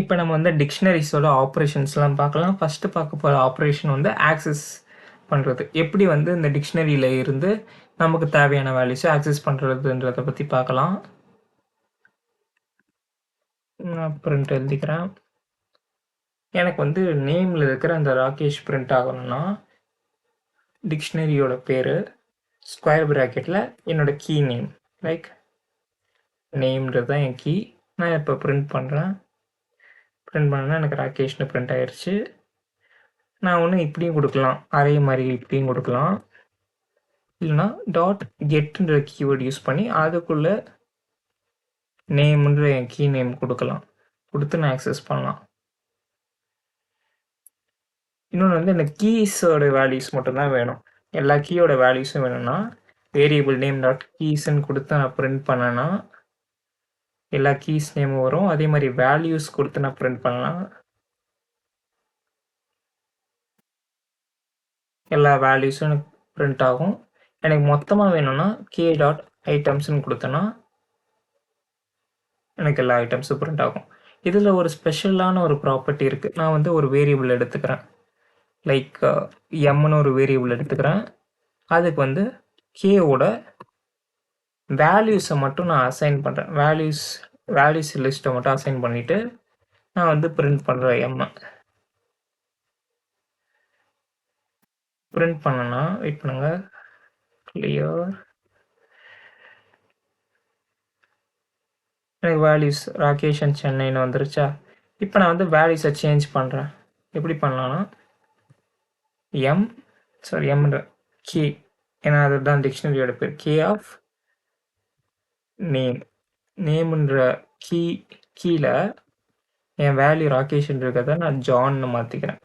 இப்போ நம்ம வந்து டிக்ஷனரிஸோட ஆப்ரேஷன்ஸ்லாம் பார்க்கலாம். ஃபஸ்ட்டு பார்க்க போகிற ஆப்ரேஷன் வந்து ஆக்சஸ் பண்ணுறது. எப்படி வந்து இந்த டிக்ஷனரியில் இருந்து நமக்கு தேவையான வேல்யூஸை ஆக்சஸ் பண்ணுறதுன்றதை பற்றி பார்க்கலாம். நான் பிரிண்ட் எழுதிக்கிறேன். எனக்கு வந்து நேமில் இருக்கிற அந்த ராகேஷ் பிரிண்ட் ஆகணும்னா டிக்ஷனரியோட பேர் ஸ்கொயர் ப்ராக்கெட்டில் என்னோடய கீ நேம் லைக் நேம்ன்றது தான் என் கீ. நான் இப்போ பிரிண்ட் பண்ணுறேன். பிரிண்ட் பண்ணால் எனக்கு ராகேஷ்னு பிரிண்ட் ஆயிடுச்சு. நான் ஒன்று இப்படியும் கொடுக்கலாம், அதே மாதிரி இப்படியும் கொடுக்கலாம். இல்லைனா டாட் கெட்டுன்ற கீவேர்டு யூஸ் பண்ணி அதுக்குள்ளே நேம்ன்ற என் கீ நேம் கொடுக்கலாம். கொடுத்து நான் ஆக்சஸ் பண்ணலாம். இன்னொன்று வந்து எனக்கு கீஸோட வேல்யூஸ் மட்டும்தான் வேணும். எல்லா கீயோட வேல்யூஸும் வேணும்னா வேரியபிள் நேம் டாட் கீஸ்ன்னு கொடுத்து நான் பிரிண்ட் பண்ணேன்னா எல்லா கீஸ் நேமும் வரும். அதே மாதிரி வேல்யூஸ் கொடுத்து நான் பிரிண்ட் பண்ணலாம். எல்லா வேல்யூஸும் எனக்கு பிரிண்ட் ஆகும். எனக்கு மொத்தமாக வேணும்னா கே டாட் ஐட்டம்ஸ்ன்னு கொடுத்தேன்னா எனக்கு எல்லா ஐட்டம்ஸும் பிரிண்ட் ஆகும். இதில் ஒரு ஸ்பெஷலான ஒரு ப்ராப்பர்ட்டி இருக்குது. நான் வந்து ஒரு வேரியபிள் எடுத்துக்கிறேன், லைக் எம்னு ஒரு வேரியபிள் எடுத்துக்கிறேன். அதுக்கு வந்து கேவோட வேல்யூஸை மட்டும் நான் அசைன் பண்ணுறேன். வேல்யூஸ் லிஸ்ட்டை மட்டும் அசைன் பண்ணிவிட்டு நான் வந்து பிரிண்ட் பண்ணுறேன். எம்மை பிரிண்ட் பண்ணேன்னா வெயிட் பண்ணுங்க, கிளியர். எனக்கு வேல்யூஸ் ராகேஷ் அண்ட் சென்னைன்னு வந்துருச்சா? இப்போ நான் வந்து வேல்யூஸை சேஞ்ச் பண்ணுறேன். எப்படி பண்ணலான்னா எம்ன்ற கே, ஏன்னா அதுதான் டிக்ஷனரியோட பேர், கே ஆஃப் நேம்ன்ற கீழே என் வேல்யூ ராகேஷ்ன்ற இருக்கிறத நான் ஜான்னு மாற்றிக்கிறேன்.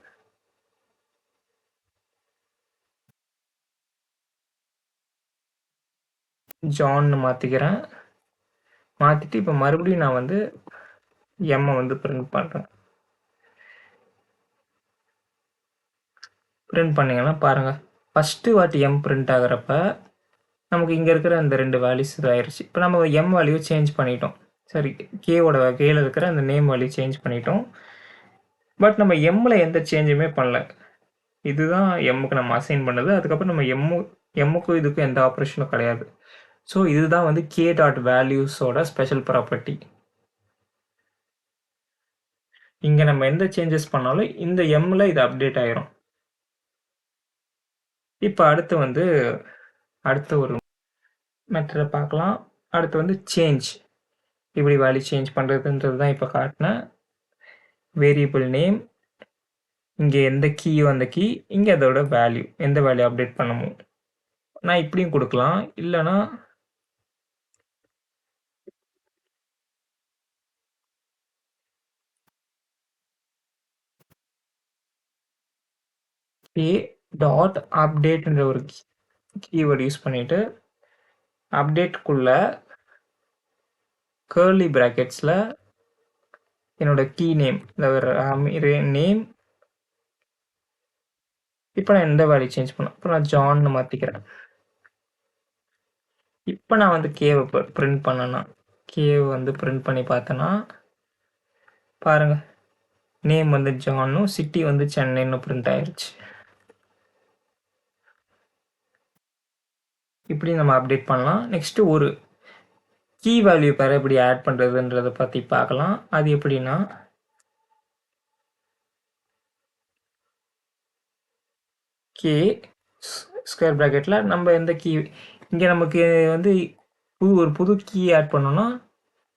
ஜான்னு மாற்றிக்கிறேன். மாற்றிட்டு இப்போ மறுபடியும் நான் வந்து எம்மை வந்து பிரிண்ட் பண்ணுறேன். பிரிண்ட் பண்ணிங்கன்னா பாருங்கள், ஃபஸ்ட்டு வாட்டி எம் பிரிண்ட் ஆகிறப்ப நமக்கு இங்கே இருக்கிற அந்த 2 வேல்யூஸ் இதாகிடுச்சு. இப்போ நம்ம எம் வேல்யூ சேஞ்ச் பண்ணிட்டோம். சரி, கேவோட கீழே இருக்கிற அந்த நேம் வேல்யூ சேஞ்ச் பண்ணிட்டோம். பட் நம்ம எம்மில் எந்த சேஞ்சுமே பண்ணல. இதுதான் எம்முக்கு நம்ம அசைன் பண்ணது. அதுக்கப்புறம் நம்ம எம்முக்கும் இதுக்கும் எந்த ஆப்ரேஷனும் கிடையாது. ஸோ இதுதான் வந்து கே டாட் வேல்யூஸோட ஸ்பெஷல் ப்ராப்பர்ட்டி. இங்கே நம்ம எந்த சேஞ்சஸ் பண்ணாலும் இந்த எம்மில் இது அப்டேட் ஆயிரும். இப்போ அடுத்த ஒரு மெத்தடை பார்க்கலாம். அடுத்து வந்து சேஞ்ச், இப்படி வேல்யூ சேஞ்ச் பண்ணுறதுன்றது தான் இப்போ காட்டினேன். வேரியபிள் நேம், இங்கே எந்த கீயோ அந்த கீ, இங்கே அதோட வேல்யூ, எந்த வேல்யூ அப்டேட் பண்ணமோ நான் இப்படியும் கொடுக்கலாம். இல்லைனா கே டாட் அப்டேட்ன்ற ஒரு கீவேர்டு யூஸ் பண்ணிவிட்டு அப்டேட்குள்ள கர்லி ப்ராக்கெட்ஸில் என்னோட கீ நேம், நேம். இப்போ நான் எந்த வேல்யூ சேஞ்ச் பண்ணேன், இப்போ நான் ஜான்னு மாற்றிக்கிறேன். இப்போ நான் வந்து கேவை பிரிண்ட் பண்ணேன்னா, கேவை வந்து பிரிண்ட் பண்ணி பார்த்தேன்னா பாருங்கள், நேம் வந்து ஜானும் சிட்டி வந்து சென்னைன்னு பிரிண்ட் ஆயிடுச்சு. இப்படி நம்ம அப்டேட் பண்ணலாம். நெக்ஸ்ட்டு ஒரு கீ வேல்யூ பேர் எப்படி ஆட் பண்ணுறதுன்றதை பற்றி பார்க்கலாம். அது எப்படின்னா கே ஸ்கொயர் ப்ராக்கெட்டில் நம்ம எந்த கீ, இங்கே நமக்கு வந்து ஒரு புது கீ ஆட் பண்ணோன்னா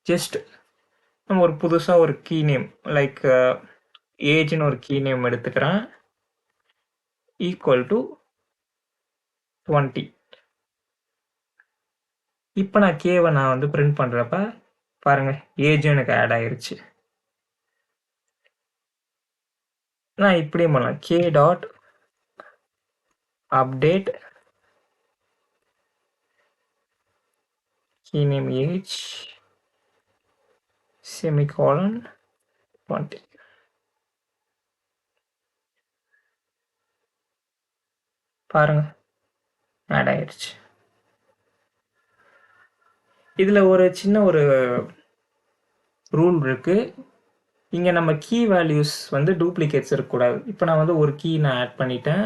ஜஸ்ட் நம்ம ஒரு புதுசாக ஒரு கீ நேம் லைக் ஏஜ்னு ஒரு கீ நேம் எடுத்துக்கிறேன், ஈக்குவல் டு 20. இப்போ நான் கேவை நான் வந்து பிரிண்ட் பண்ணுறப்ப பாருங்கள், ஏஜும் எனக்கு ஆட் ஆயிருச்சு. நான் இப்படியும் பண்ணலாம், K dot update key name age semicolon 20. பாருங்க, ஆட் ஆயிடுச்சு. இதில் ஒரு சின்ன ஒரு ரூல் இருக்குது. இங்கே நம்ம கீ வேல்யூஸ் வந்து டூப்ளிகேட்ஸ் இருக்கக்கூடாது. இப்போ நான் வந்து ஒரு கீ நான் ஆட் பண்ணிட்டேன்.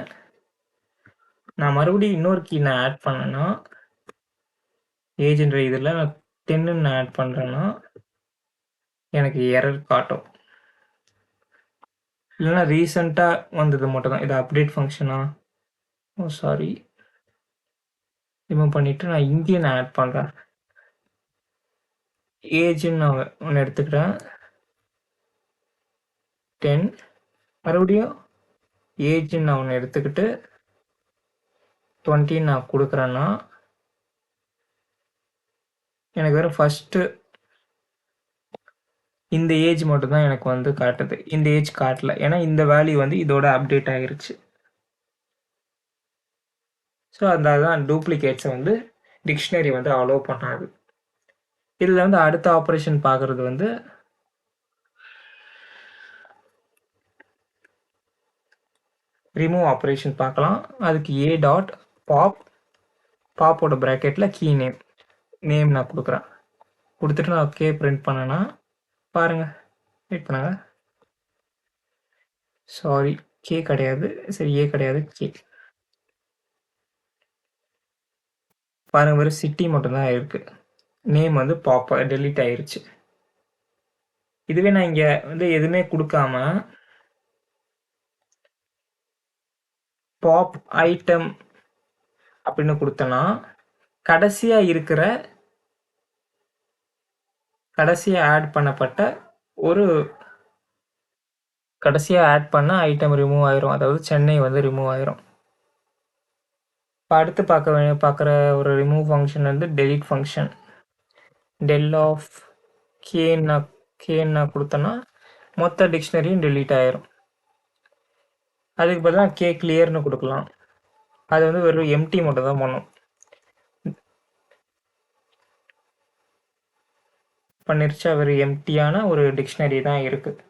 நான் மறுபடியும் இன்னொரு கீ நான் ஆட் பண்ணேன்னா ஏஜ்ன்ற இதில் நான் 10 நான் ஆட் பண்ணுறேன்னா எனக்கு எரர் காட்டும். இல்லைன்னா ரீசெண்டாக வந்தது மட்டும் தான். இது அப்டேட் ஃபங்க்ஷனா? ஓ சாரி, ரிமூவ் பண்ணிவிட்டு நான் இங்கேயே நான் ஆட் பண்ணுறேன். ஏஜ்ன்னு நான் ஒன்று எடுத்துக்கிறேன் 10. மறுபடியும் ஏஜ்ன்னு நான் ஒன்று எடுத்துக்கிட்டு 20 நான் கொடுக்குறேன்னா எனக்கு வெறும் ஃபஸ்ட்டு இந்த ஏஜ் மட்டும் தான் எனக்கு வந்து காட்டுது. இந்த ஏஜ் காட்டல. ஏன்னா இந்த வேல்யூ வந்து இதோட அப்டேட் ஆகிருச்சு. ஸோ அதுதான் டூப்ளிகேட்ஸை வந்து டிக்ஷனரி வந்து அலோவ் பண்ணாது. இதில் வந்து அடுத்த ஆப்ரேஷன் பார்க்குறது வந்து ரிமூவ் ஆப்ரேஷன் பார்க்கலாம். அதுக்கு ஏ டாட் பாப்போட ப்ராக்கெட்டில் கீ நேம் நான் கொடுக்குறேன். கொடுத்துட்டு நான் ஓகே பிரிண்ட் பண்ணேன்னா பாருங்கள், வெயிட் பண்ணுங்க. சாரி, கே கிடையாது. சரி, ஏ கிடையாது, கே. பாருங்க, வெறும் சிட்டி மட்டும்தான் இருக்குது. நேம் வந்து டெலீட் ஆயிருச்சு. இதுவே நான் இங்கே வந்து எதுவுமே கொடுக்காம பாப் ஐட்டம் அப்படின்னு கொடுத்தேன்னா கடைசியாக ஆட் பண்ண ஐட்டம் ரிமூவ் ஆயிரும். அதாவது சென்னை வந்து ரிமூவ் ஆயிரும். இப்போ அடுத்து பார்க்குற ஒரு ரிமூவ் ஃபங்க்ஷன் வந்து டெலீட் ஃபங்க்ஷன். டெல் ஆஃப் கேன்னா கொடுத்தோன்னா மொத்த டிக்ஷனரியும் டெலீட் ஆயிரும். அதுக்கு பதிலாக கே கிளியர்னு கொடுக்கலாம். அது வந்து வெறும் எம்டி மட்டும் தான் பண்ணும். பண்ணிருச்சா வெறும் எம்டியான ஒரு டிக்ஷனரி தான் இருக்குது.